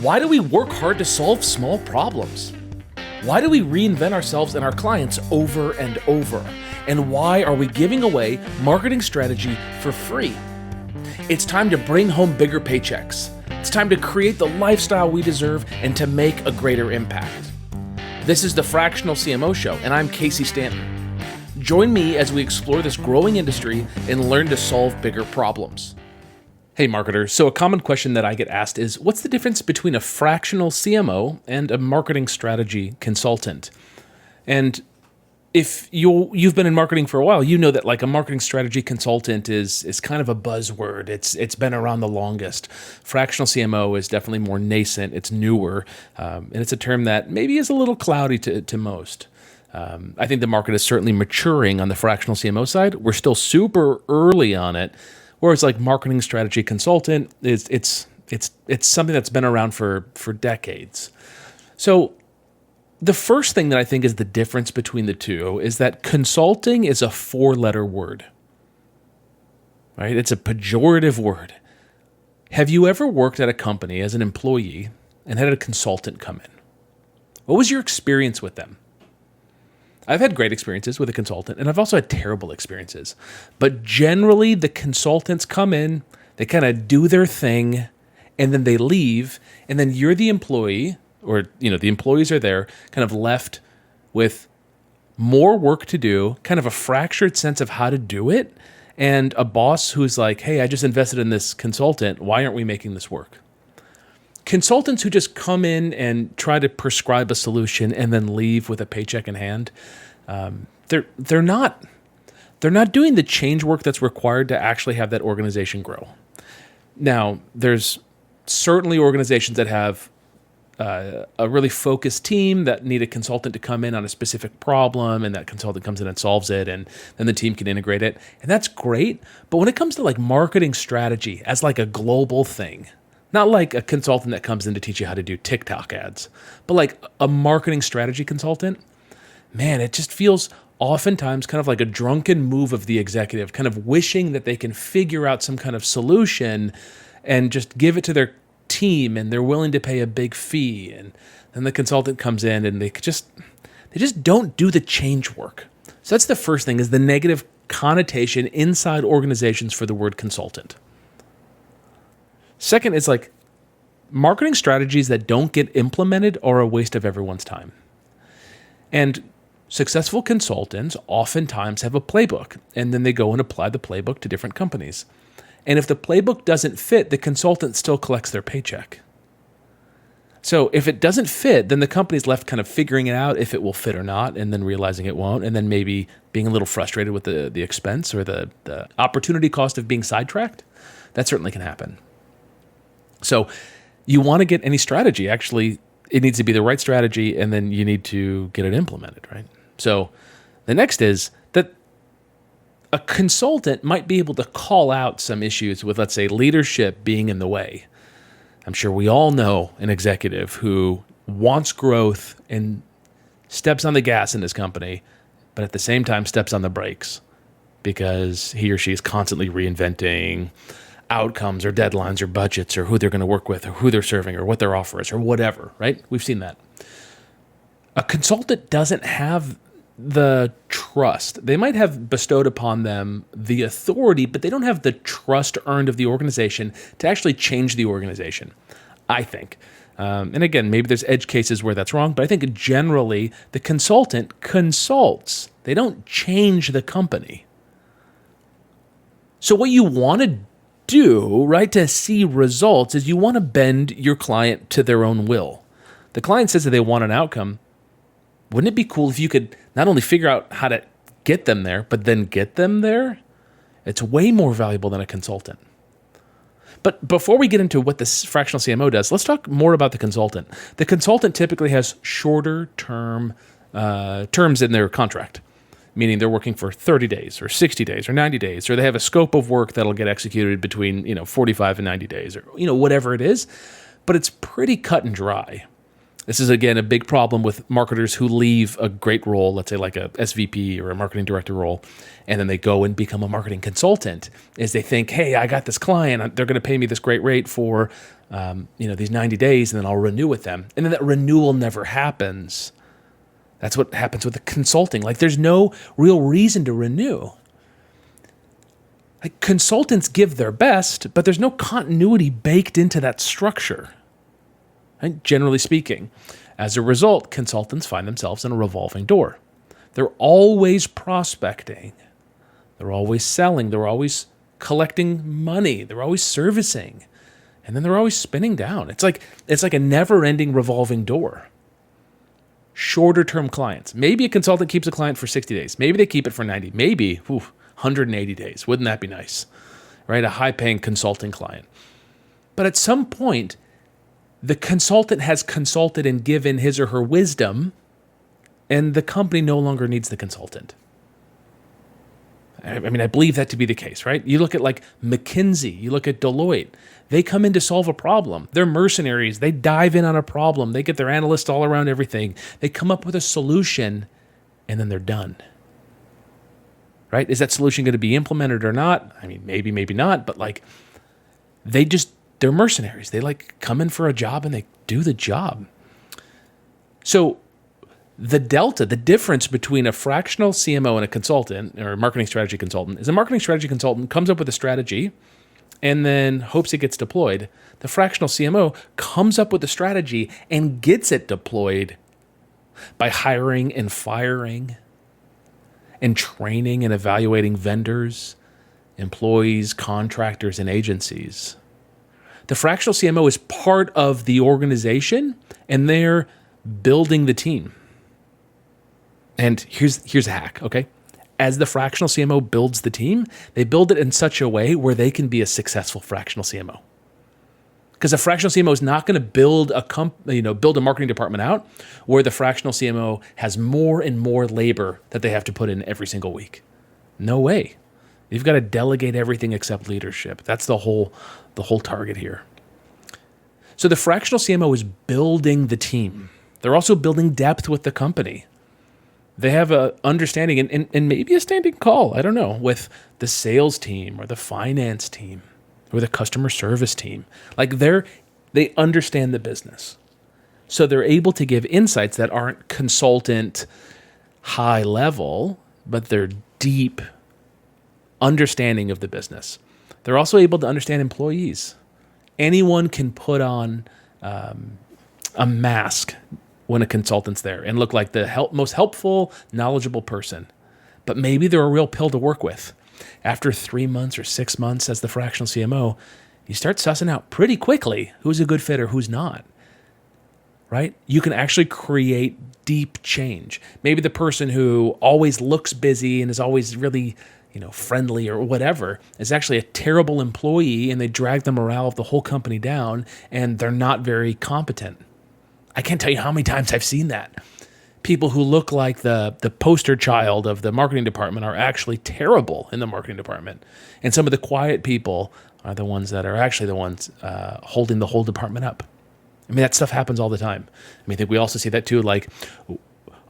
Why do we work hard to solve small problems? Why do we reinvent ourselves and our clients over and over? And why are we giving away marketing strategy for free? It's time to bring home bigger paychecks. It's time to create the lifestyle we deserve and to make a greater impact. This is the Fractional CMO Show, and I'm Casey Stanton. Join me as we explore this growing industry and learn to solve bigger problems. Hey marketers, so a common question that I get asked is, what's the difference between a fractional CMO and a marketing strategy consultant? And if you've been in marketing for a while, you know that like a marketing strategy consultant is kind of a buzzword. It's been around the longest. Fractional CMO is definitely more nascent. It's newer, and it's a term that maybe is a little cloudy to most. I think the market is certainly maturing on the fractional CMO side. We're still super early on it. Whereas like marketing strategy consultant it's something that's been around for decades. So the first thing that I think is the difference between the two is that consulting is a 4-letter word, right? It's a pejorative word. Have you ever worked at a company as an employee and had a consultant come in? What was your experience with them? I've had great experiences with a consultant, and I've also had terrible experiences. But generally, the consultants come in, they kind of do their thing, and then they leave, and then you're the employee, or the employees are there, kind of left with more work to do, kind of a fractured sense of how to do it, and a boss who's like, hey, I just invested in this consultant. Why aren't we making this work? Consultants who just come in and try to prescribe a solution and then leave with a paycheck in hand, they're not doing the change work that's required to actually have that organization grow. Now, there's certainly organizations that have a really focused team that need a consultant to come in on a specific problem, and that consultant comes in and solves it, and then the team can integrate it, and that's great. But when it comes to like marketing strategy as like a global thing, not like a consultant that comes in to teach you how to do TikTok ads, but like a marketing strategy consultant, man, it just feels oftentimes kind of like a drunken move of the executive, kind of wishing that they can figure out some kind of solution and just give it to their team, and they're willing to pay a big fee. And then the consultant comes in and they just don't do the change work. So that's the first thing, is the negative connotation inside organizations for the word consultant. Second is like marketing strategies that don't get implemented are a waste of everyone's time. And successful consultants oftentimes have a playbook, and then they go and apply the playbook to different companies. And if the playbook doesn't fit, the consultant still collects their paycheck. So if it doesn't fit, then the company's left kind of figuring it out if it will fit or not, and then realizing it won't, and then maybe being a little frustrated with the expense or the opportunity cost of being sidetracked. That certainly can happen. So you want to get any strategy, actually, it needs to be the right strategy, and then you need to get it implemented, right? So the next is that a consultant might be able to call out some issues with, let's say, leadership being in the way. I'm sure we all know an executive who wants growth and steps on the gas in his company, but at the same time steps on the brakes because he or she is constantly reinventing outcomes or deadlines or budgets or who they're going to work with or who they're serving or what their offer is or whatever, right? We've seen that. A consultant doesn't have the trust. They might have bestowed upon them the authority, but they don't have the trust earned of the organization to actually change the organization, I think. And again, maybe there's edge cases where that's wrong, but I think generally the consultant consults. They don't change the company. So what you want to do, right, to see results is you want to bend your client to their own will. The client says that they want an outcome. Wouldn't it be cool if you could not only figure out how to get them there, but then get them there? It's way more valuable than a consultant. But before we get into what this fractional CMO does, let's talk more about the consultant. The consultant typically has shorter terms in their contract, meaning they're working for 30 days or 60 days or 90 days, or they have a scope of work that'll get executed between 45 and 90 days or whatever it is, but it's pretty cut and dry. This is, again, a big problem with marketers who leave a great role, let's say like a SVP or a marketing director role, and then they go and become a marketing consultant, is they think, hey, I got this client, they're going to pay me this great rate for these 90 days, and then I'll renew with them. And then that renewal never happens. That's what happens with the consulting. Like, there's no real reason to renew. Like, consultants give their best, but there's no continuity baked into that structure. Right? Generally speaking. As a result, consultants find themselves in a revolving door. They're always prospecting. They're always selling. They're always collecting money. They're always servicing. And then they're always spinning down. It's like a never-ending revolving door. Shorter-term clients. Maybe a consultant keeps a client for 60 days. Maybe they keep it for 90. Maybe 180 days. Wouldn't that be nice? Right? A high-paying consulting client. But at some point, the consultant has consulted and given his or her wisdom, and the company no longer needs the consultant. I mean, I believe that to be the case, right? You look at like McKinsey, you look at Deloitte. They come in to solve a problem. They're mercenaries. They dive in on a problem. They get their analysts all around everything. They come up with a solution, and then they're done. Right? Is that solution going to be implemented or not? I mean, maybe, maybe not, but like they're mercenaries. They like come in for a job and they do the job. So the difference between a fractional CMO and a consultant or a marketing strategy consultant is a marketing strategy consultant comes up with a strategy and then hopes it gets deployed. The fractional CMO comes up with a strategy and gets it deployed by hiring and firing and training and evaluating vendors, employees, contractors, and agencies. The fractional CMO is part of the organization, and they're building the team. And here's a hack, okay? As the fractional CMO builds the team, they build it in such a way where they can be a successful fractional CMO. Because a fractional CMO is not going to build a marketing department out where the fractional CMO has more and more labor that they have to put in every single week. No way. You've got to delegate everything except leadership. That's the whole target here. So the fractional CMO is building the team. They're also building depth with the company. They have a understanding and maybe a standing call, I don't know, with the sales team or the finance team or the customer service team. Like they understand the business. So they're able to give insights that aren't consultant high level, but they're deep understanding of the business. They're also able to understand employees. Anyone can put on a mask when a consultant's there and look like the most helpful, knowledgeable person. But maybe they're a real pill to work with. After 3 months or 6 months as the fractional CMO, you start sussing out pretty quickly who's a good fit or who's not. Right? You can actually create deep change. Maybe the person who always looks busy and is always really friendly or whatever is actually a terrible employee, and they drag the morale of the whole company down, and they're not very competent. I can't tell you how many times I've seen that. People who look like the poster child of the marketing department are actually terrible in the marketing department. And some of the quiet people are the ones that are actually the ones holding the whole department up. I mean, that stuff happens all the time. I mean, I think we also see that too, like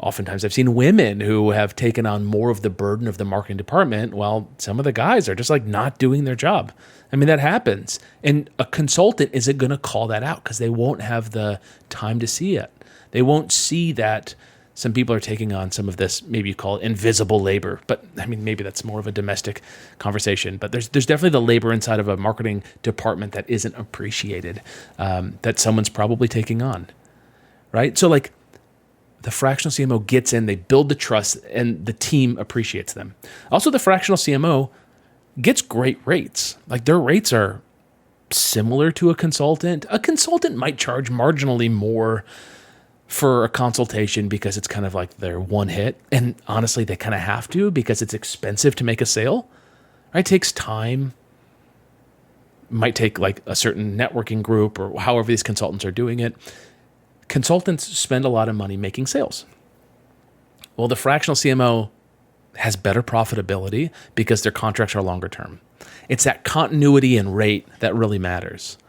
oftentimes I've seen women who have taken on more of the burden of the marketing department while some of the guys are just like not doing their job. I mean, that happens. And a consultant isn't going to call that out because they won't have the time to see it. They won't see that some people are taking on some of this, maybe you call it invisible labor. But I mean, maybe that's more of a domestic conversation. But there's definitely the labor inside of a marketing department that isn't appreciated, that someone's probably taking on, right? So like, the fractional CMO gets in, they build the trust, and the team appreciates them. Also, the fractional CMO gets great rates. Like their rates are similar to a consultant. A consultant might charge marginally more for a consultation because it's kind of like their one hit. And honestly, they kind of have to because it's expensive to make a sale. Right? It takes time. It might take like a certain networking group or however these consultants are doing it. Consultants spend a lot of money making sales. Well, the fractional CMO has better profitability because their contracts are longer term. It's that continuity and rate that really matters.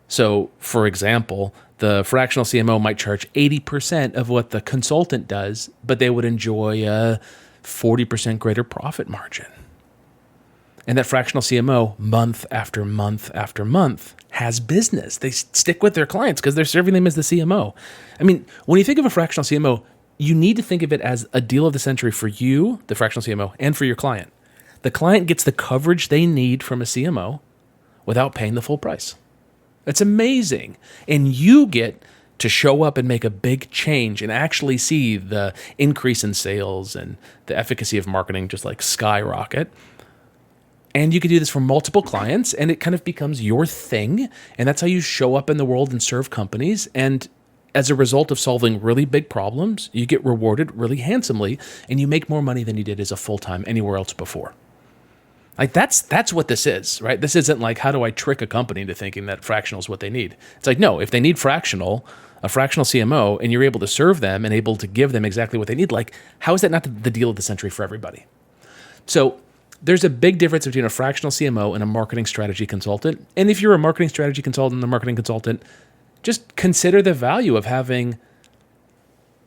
So, for example, The fractional CMO might charge 80% of what the consultant does, but they would enjoy a 40% greater profit margin. And that fractional CMO, month after month after month, has business. They stick with their clients because they're serving them as the CMO. I mean, when you think of a fractional CMO, you need to think of it as a deal of the century for you, the fractional CMO, and for your client. The client gets the coverage they need from a CMO without paying the full price. It's amazing. And you get to show up and make a big change and actually see the increase in sales and the efficacy of marketing just like skyrocket. And you can do this for multiple clients, and it kind of becomes your thing. And that's how you show up in the world and serve companies. And as a result of solving really big problems, you get rewarded really handsomely, and you make more money than you did as a full-time anywhere else before. Like that's what this is, right? This isn't like, how do I trick a company into thinking that fractional is what they need? It's like, no, if they need a fractional CMO, and you're able to serve them and able to give them exactly what they need, like, how is that not the deal of the century for everybody? So there's a big difference between a fractional CMO and a marketing strategy consultant. And if you're a marketing strategy consultant and a marketing consultant, just consider the value of having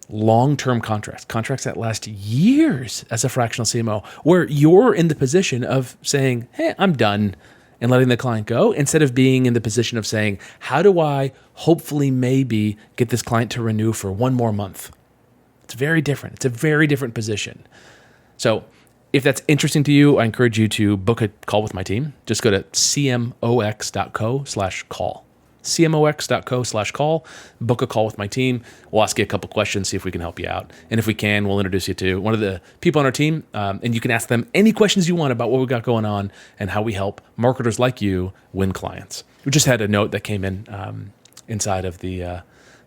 long-term contracts that last years as a fractional CMO, where you're in the position of saying, hey, I'm done, and letting the client go, instead of being in the position of saying, how do I hopefully maybe get this client to renew for one more month? It's very different. It's a very different position. So if that's interesting to you, I encourage you to book a call with my team. Just go to cmox.co/call. cmox.co/call, book a call with my team. We'll ask you a couple questions, see if we can help you out. And if we can, we'll introduce you to one of the people on our team, and you can ask them any questions you want about what we got going on and how we help marketers like you win clients. We just had a note that came in inside of the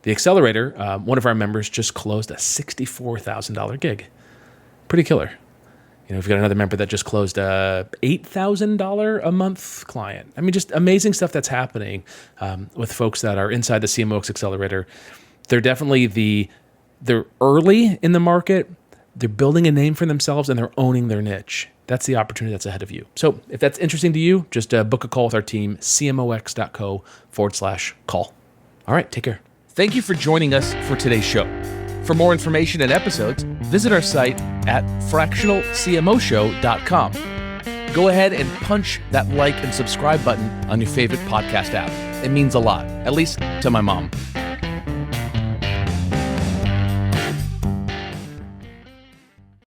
accelerator. One of our members just closed a $64,000 gig. Pretty killer. You know, we've got another member that just closed a $8,000 a month client. I mean, just amazing stuff that's happening with folks that are inside the CMOs Accelerator. They're definitely they're early in the market. They're building a name for themselves, and they're owning their niche. That's the opportunity that's ahead of you. So if that's interesting to you, just book a call with our team, cmox.co/call. All right, take care. Thank you for joining us for today's show. For more information and episodes, visit our site at fractionalcmoshow.com. Go ahead and punch that like and subscribe button on your favorite podcast app. It means a lot, at least to my mom.